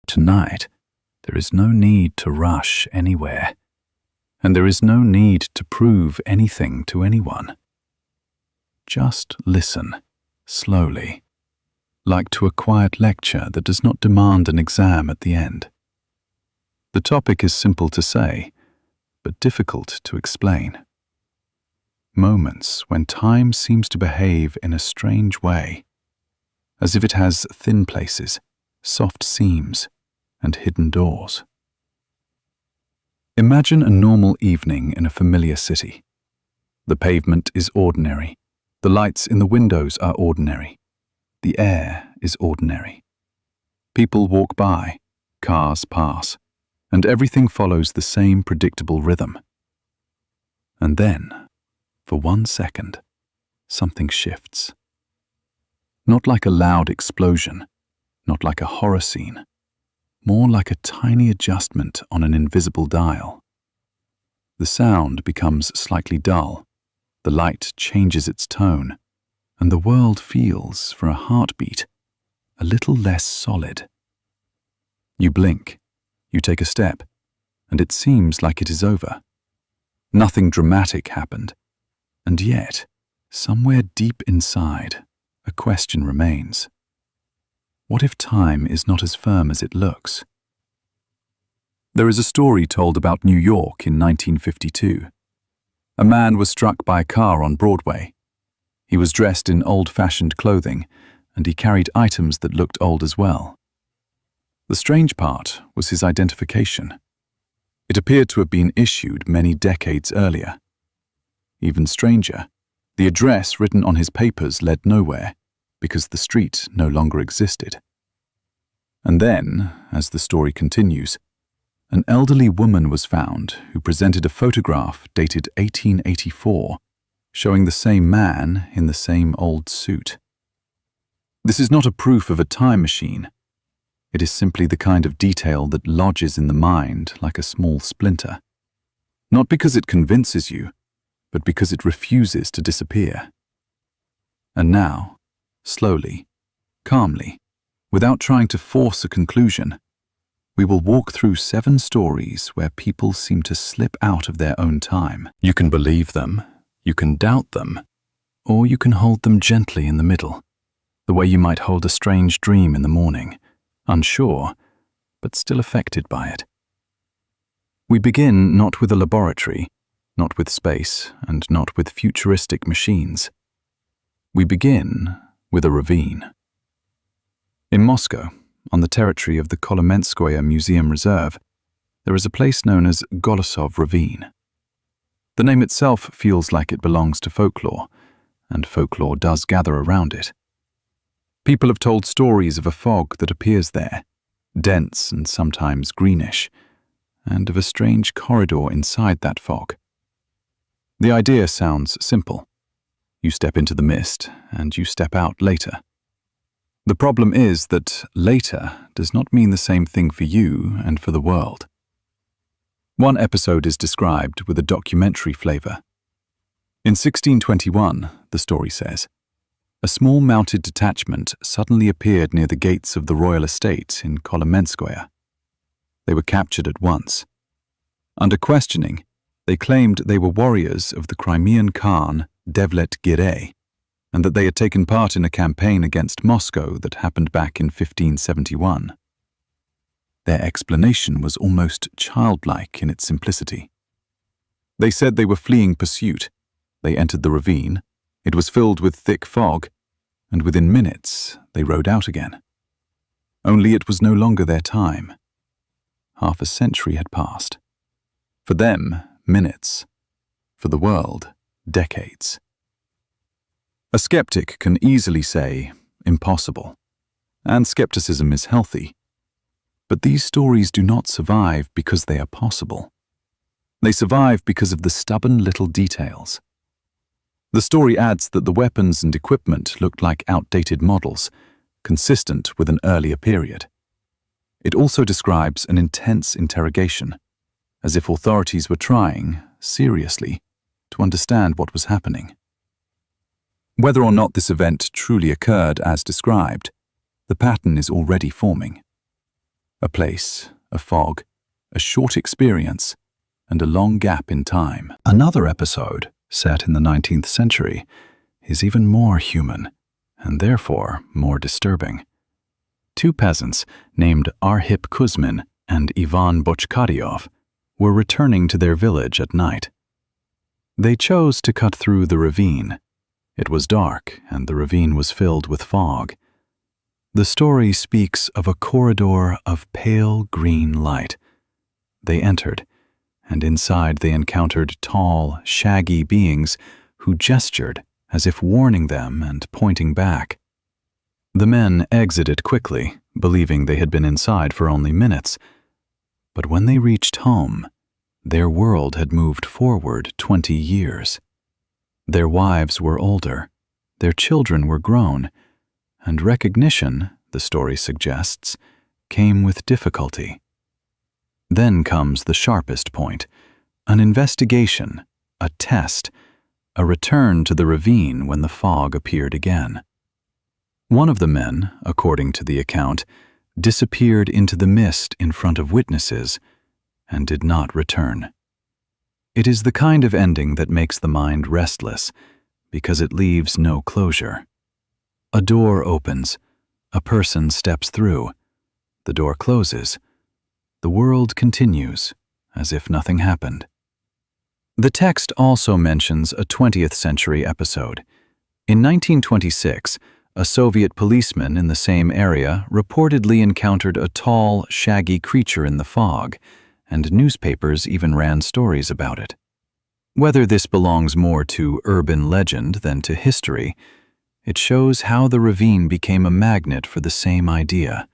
Tonight, there is no need to rush anywhere, and there is no need to prove anything to anyone. Just listen, slowly, like to a quiet lecture that does not demand an exam at the end. The topic is simple to say, but difficult to explain. Moments when time seems to behave in a strange way, as if it has thin places, soft seams, and hidden doors. Imagine a normal evening in a familiar city. The pavement is ordinary. The lights in the windows are ordinary. The air is ordinary. People walk by, cars pass, and everything follows the same predictable rhythm. And then, for 1 second, something shifts. Not like a loud explosion, not like a horror scene, more like a tiny adjustment on an invisible dial. The sound becomes slightly dull, the light changes its tone, and the world feels, for a heartbeat, a little less solid. You blink, you take a step, and it seems like it is over. Nothing dramatic happened, and yet, somewhere deep inside, a question remains. What if time is not as firm as it looks? There is a story told about New York in 1952. A man was struck by a car on Broadway. He was dressed in old-fashioned clothing, and he carried items that looked old as well. The strange part was his identification. It appeared to have been issued many decades earlier. Even stranger, the address written on his papers led nowhere, because the street no longer existed. And then, as the story continues, an elderly woman was found who presented a photograph dated 1884, showing the same man in the same old suit. This is not a proof of a time machine. It is simply the kind of detail that lodges in the mind like a small splinter. Not because it convinces you, but because it refuses to disappear. And now, slowly, calmly, without trying to force a conclusion, we will walk through 7 stories where people seem to slip out of their own time. You can believe them, you can doubt them, or you can hold them gently in the middle, the way you might hold a strange dream in the morning, unsure, but still affected by it. We begin not with a laboratory, not with space, and not with futuristic machines. We begin with a ravine. In Moscow, on the territory of the Kolomenskoye Museum Reserve, there is a place known as Golosov Ravine. The name itself feels like it belongs to folklore, and folklore does gather around it. People have told stories of a fog that appears there, dense and sometimes greenish, and of a strange corridor inside that fog. The idea sounds simple. You step into the mist, and you step out later. The problem is that later does not mean the same thing for you and for the world. One episode is described with a documentary flavor. In 1621, the story says, a small mounted detachment suddenly appeared near the gates of the royal estate in Kolomenskoye. They were captured at once. Under questioning, they claimed they were warriors of the Crimean Khan Devlet-Girey, and that they had taken part in a campaign against Moscow that happened back in 1571. Their explanation was almost childlike in its simplicity. They said they were fleeing pursuit. They entered the ravine. It was filled with thick fog, and within minutes they rode out again. Only it was no longer their time. Half a century had passed. For them, minutes. For the world, decades. A skeptic can easily say, impossible. And skepticism is healthy. But these stories do not survive because they are possible. They survive because of the stubborn little details. The story adds that the weapons and equipment looked like outdated models, consistent with an earlier period. It also describes an intense interrogation, as if authorities were trying, seriously, to understand what was happening. Whether or not this event truly occurred as described, the pattern is already forming. A place, a fog, a short experience, and a long gap in time. Another episode, set in the 19th century, is even more human, and therefore more disturbing. Two peasants named Arhip Kuzmin and Ivan Bochkaryov were returning to their village at night. They chose to cut through the ravine. It was dark, and the ravine was filled with fog. The story speaks of a corridor of pale green light. They entered, and inside they encountered tall, shaggy beings who gestured as if warning them and pointing back. The men exited quickly, believing they had been inside for only minutes. But when they reached home, their world had moved forward 20 years. Their wives were older, their children were grown, and recognition, the story suggests, came with difficulty. Then comes the sharpest point, an investigation, a test, a return to the ravine when the fog appeared again. One of the men, according to the account, disappeared into the mist in front of witnesses and did not return. It is the kind of ending that makes the mind restless because it leaves no closure. A door opens, a person steps through, the door closes, the world continues as if nothing happened. The text also mentions a 20th century episode. In 1926, a Soviet policeman in the same area reportedly encountered a tall, shaggy creature in the fog, and newspapers even ran stories about it. Whether this belongs more to urban legend than to history, it shows how the ravine became a magnet for the same idea,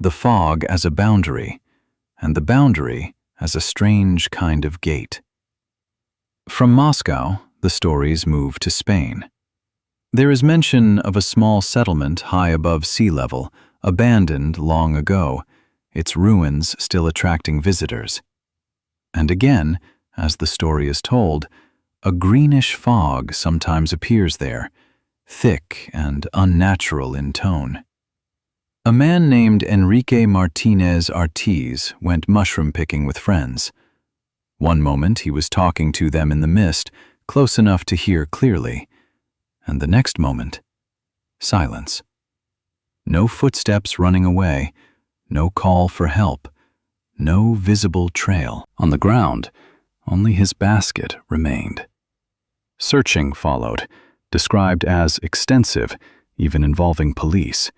the fog as a boundary, and the boundary as a strange kind of gate. From Moscow, the stories move to Spain. There is mention of a small settlement high above sea level, abandoned long ago, its ruins still attracting visitors. And again, as the story is told, a greenish fog sometimes appears there, thick and unnatural in tone. A man named Enrique Martinez Ortiz went mushroom picking with friends. One moment he was talking to them in the mist, close enough to hear clearly, and the next moment, silence. No footsteps running away, no call for help, no visible trail. On the ground, only his basket remained. Searching followed, described as extensive, even involving police.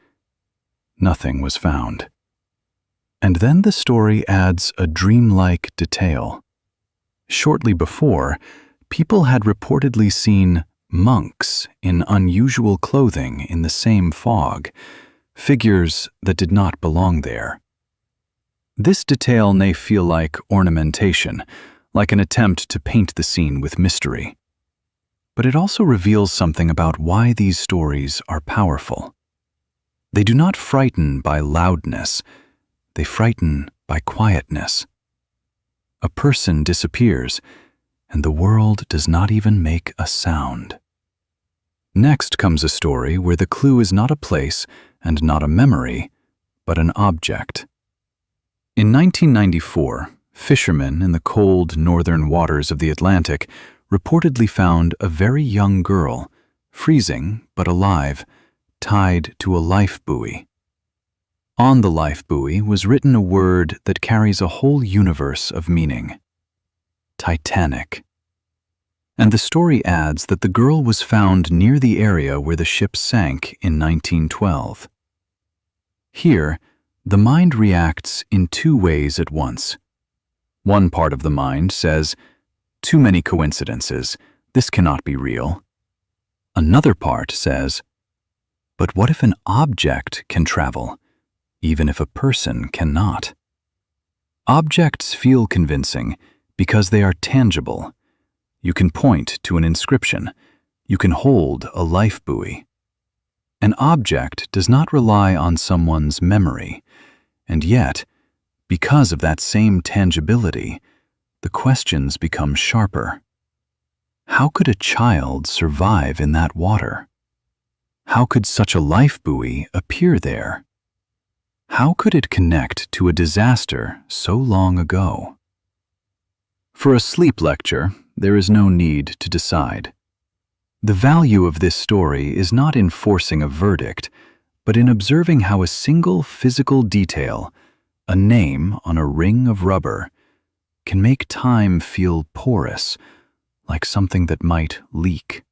Nothing was found. And then the story adds a dreamlike detail. Shortly before, people had reportedly seen monks in unusual clothing in the same fog, figures that did not belong there. This detail may feel like ornamentation, like an attempt to paint the scene with mystery. But it also reveals something about why these stories are powerful. They do not frighten by loudness, they frighten by quietness. A person disappears, and the world does not even make a sound. Next comes a story where the clue is not a place and not a memory, but an object. In 1994, fishermen in the cold northern waters of the Atlantic reportedly found a very young girl, freezing but alive, tied to a life buoy. On the life buoy was written a word that carries a whole universe of meaning: Titanic. And the story adds that the girl was found near the area where the ship sank in 1912. Here, the mind reacts in two ways at once. One part of the mind says, "Too many coincidences, this cannot be real." Another part says, "But what if an object can travel, even if a person cannot?" Objects feel convincing because they are tangible. You can point to an inscription. You can hold a life buoy. An object does not rely on someone's memory, and yet, because of that same tangibility, the questions become sharper. How could a child survive in that water? How could such a life buoy appear there? How could it connect to a disaster so long ago? For a sleep lecture, there is no need to decide. The value of this story is not in forcing a verdict, but in observing how a single physical detail, a name on a ring of rubber, can make time feel porous, like something that might leak.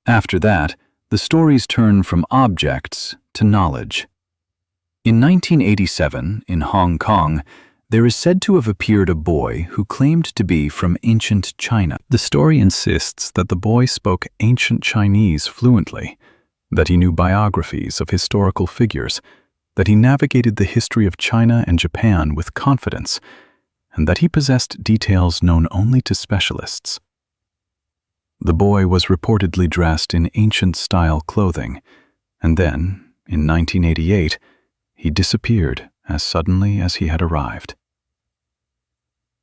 After that, the stories turn from objects to knowledge. In 1987, in Hong Kong, there is said to have appeared a boy who claimed to be from ancient China. The story insists that the boy spoke ancient Chinese fluently, that he knew biographies of historical figures, that he navigated the history of China and Japan with confidence, and that he possessed details known only to specialists. The boy was reportedly dressed in ancient-style clothing, and then, in 1988, he disappeared as suddenly as he had arrived.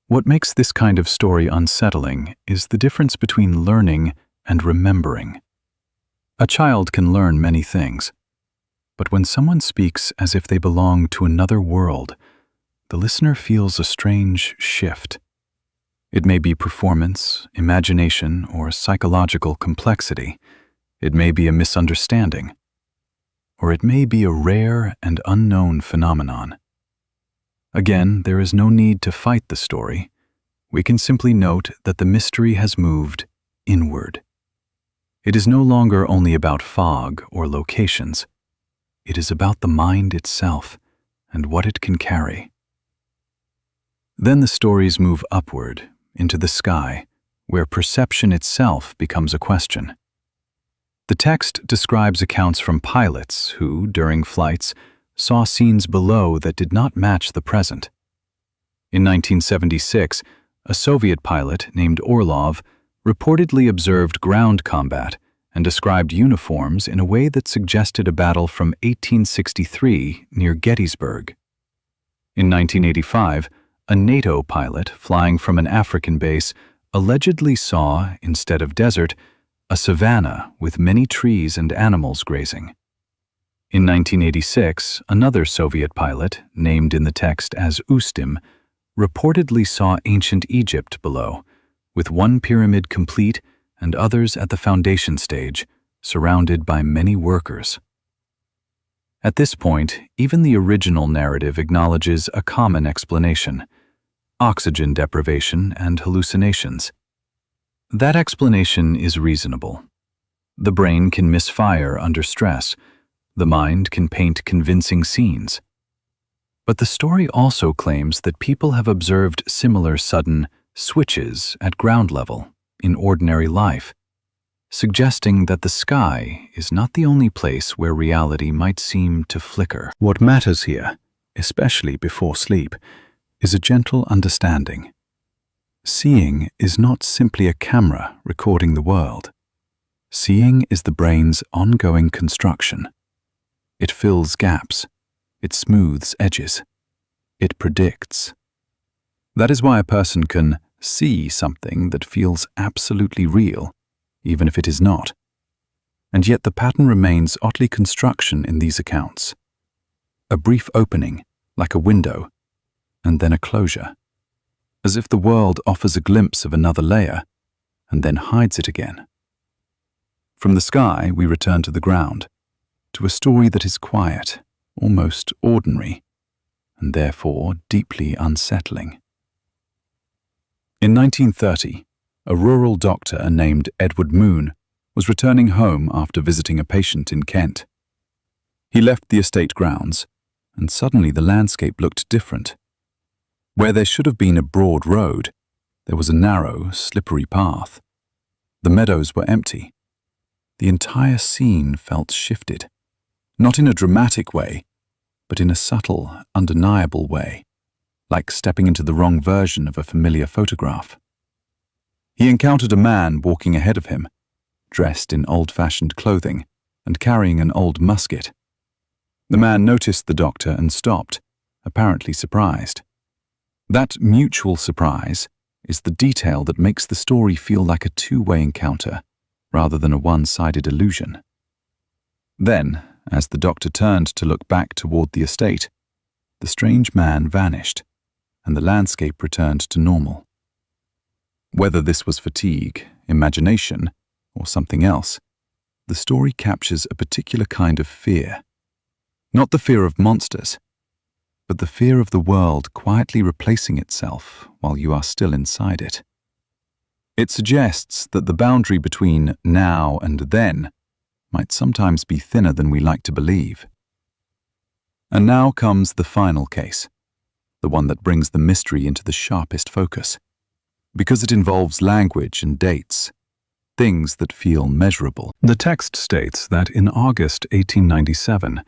What makes this kind of story unsettling is the difference between learning and remembering. A child can learn many things, but when someone speaks as if they belong to another world, the listener feels a strange shift. It may be performance, imagination, or psychological complexity. It may be a misunderstanding, or it may be a rare and unknown phenomenon. Again, there is no need to fight the story. We can simply note that the mystery has moved inward. It is no longer only about fog or locations. It is about the mind itself and what it can carry. Then the stories move upward into the sky, where perception itself becomes a question. The text describes accounts from pilots who, during flights, saw scenes below that did not match the present. In 1976, a Soviet pilot named Orlov reportedly observed ground combat and described uniforms in a way that suggested a battle from 1863 near Gettysburg. In 1985, a NATO pilot flying from an African base allegedly saw, instead of desert, a savanna with many trees and animals grazing. In 1986, another Soviet pilot, named in the text as Ustim, reportedly saw ancient Egypt below, with one pyramid complete and others at the foundation stage, surrounded by many workers. At this point, even the original narrative acknowledges a common explanation: oxygen deprivation and hallucinations. That explanation is reasonable. The brain can misfire under stress. The mind can paint convincing scenes. But the story also claims that people have observed similar sudden switches at ground level in ordinary life, suggesting that the sky is not the only place where reality might seem to flicker. What matters here, especially before sleep, is a gentle understanding. Seeing is not simply a camera recording the world. Seeing is the brain's ongoing construction. It fills gaps. It smooths edges. It predicts. That is why a person can see something that feels absolutely real, even if it is not. And yet the pattern remains oddly construction in these accounts. A brief opening, like a window, and then a closure, as if the world offers a glimpse of another layer and then hides it again. From the sky, we return to the ground, to a story that is quiet, almost ordinary, and therefore deeply unsettling. In 1930, a rural doctor named Edward Moon was returning home after visiting a patient in Kent. He left the estate grounds, and suddenly the landscape looked different. Where there should have been a broad road, there was a narrow, slippery path. The meadows were empty. The entire scene felt shifted, not in a dramatic way, but in a subtle, undeniable way, like stepping into the wrong version of a familiar photograph. He encountered a man walking ahead of him, dressed in old-fashioned clothing and carrying an old musket. The man noticed the doctor and stopped, apparently surprised. That mutual surprise is the detail that makes the story feel like a two-way encounter, rather than a one-sided illusion. Then, as the doctor turned to look back toward the estate, the strange man vanished, and the landscape returned to normal. Whether this was fatigue, imagination, or something else, the story captures a particular kind of fear. Not the fear of monsters, but the fear of the world quietly replacing itself while you are still inside it. It suggests that the boundary between now and then might sometimes be thinner than we like to believe. And now comes the final case, the one that brings the mystery into the sharpest focus, because it involves language and dates, things that feel measurable. The text states that in August 1897,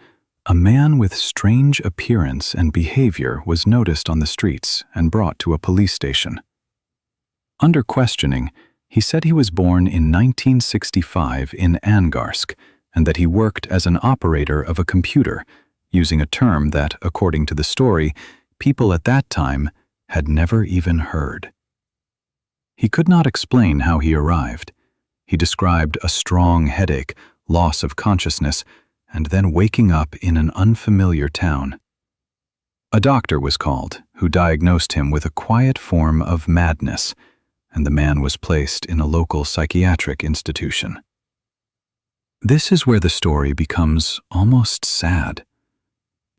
a man with strange appearance and behavior was noticed on the streets and brought to a police station. Under questioning, he said he was born in 1965 in Angarsk and that he worked as an operator of a computer, using a term that, according to the story, people at that time had never even heard. He could not explain how he arrived. He described a strong headache, loss of consciousness, and then waking up in an unfamiliar town. A doctor was called, who diagnosed him with a quiet form of madness, and the man was placed in a local psychiatric institution. This is where the story becomes almost sad.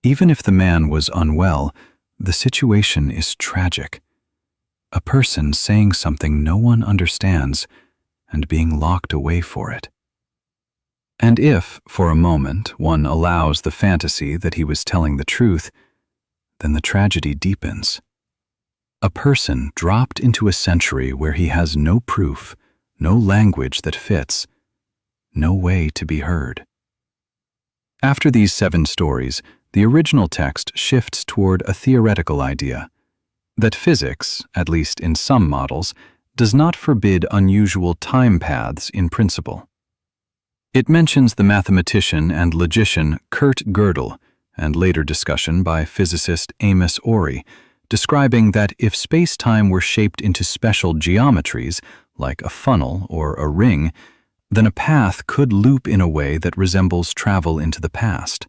Even if the man was unwell, the situation is tragic. A person saying something no one understands and being locked away for it. And if, for a moment, one allows the fantasy that he was telling the truth, then the tragedy deepens. A person dropped into a century where he has no proof, no language that fits, no way to be heard. After these 7 stories, the original text shifts toward a theoretical idea, that physics, at least in some models, does not forbid unusual time paths in principle. It mentions the mathematician and logician Kurt Gödel, and later discussion by physicist Amos Ory, describing that if space-time were shaped into special geometries, like a funnel or a ring, then a path could loop in a way that resembles travel into the past.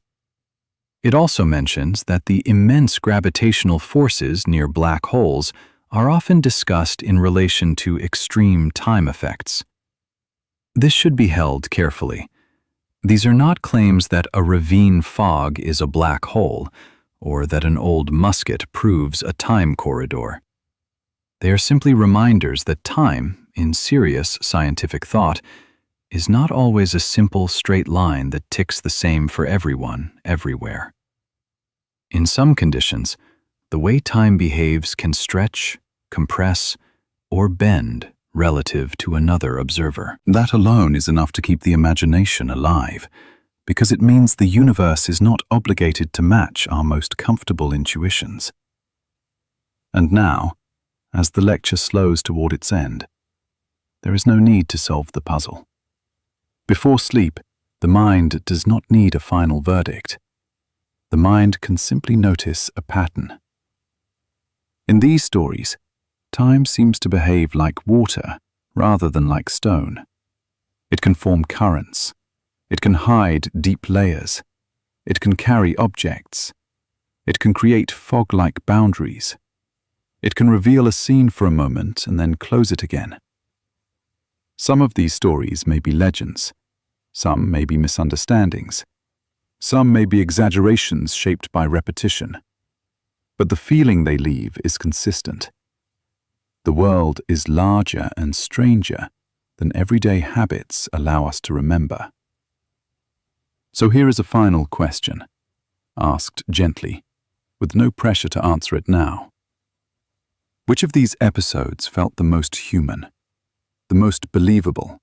It also mentions that the immense gravitational forces near black holes are often discussed in relation to extreme time effects. This should be held carefully. These are not claims that a ravine fog is a black hole, or that an old musket proves a time corridor. They are simply reminders that time, in serious scientific thought, is not always a simple straight line that ticks the same for everyone, everywhere. In some conditions, the way time behaves can stretch, compress, or bend relative to another observer. That alone is enough to keep the imagination alive, because it means the universe is not obligated to match our most comfortable intuitions. And now, as the lecture slows toward its end, there is no need to solve the puzzle. Before sleep, the mind does not need a final verdict. The mind can simply notice a pattern. In these stories, time seems to behave like water rather than like stone. It can form currents. It can hide deep layers. It can carry objects. It can create fog-like boundaries. It can reveal a scene for a moment and then close it again. Some of these stories may be legends. Some may be misunderstandings. Some may be exaggerations shaped by repetition. But the feeling they leave is consistent. The world is larger and stranger than everyday habits allow us to remember. So here is a final question, asked gently, with no pressure to answer it now. Which of these episodes felt the most human, the most believable?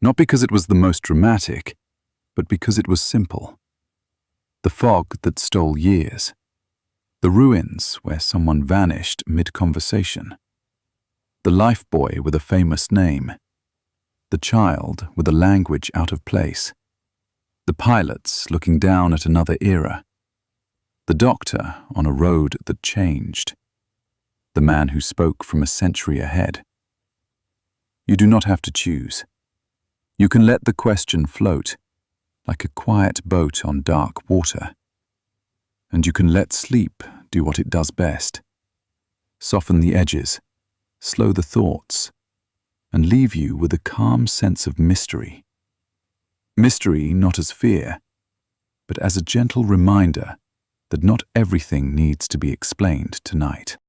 Not because it was the most dramatic, but because it was simple. The fog that stole years. The ruins where someone vanished mid-conversation. The lifebuoy with a famous name. The child with a language out of place. The pilots looking down at another era. The doctor on a road that changed. The man who spoke from a century ahead. You do not have to choose. You can let the question float, like a quiet boat on dark water. And you can let sleep do what it does best. Soften the edges, slow the thoughts, and leave you with a calm sense of mystery. Mystery not as fear, but as a gentle reminder that not everything needs to be explained tonight.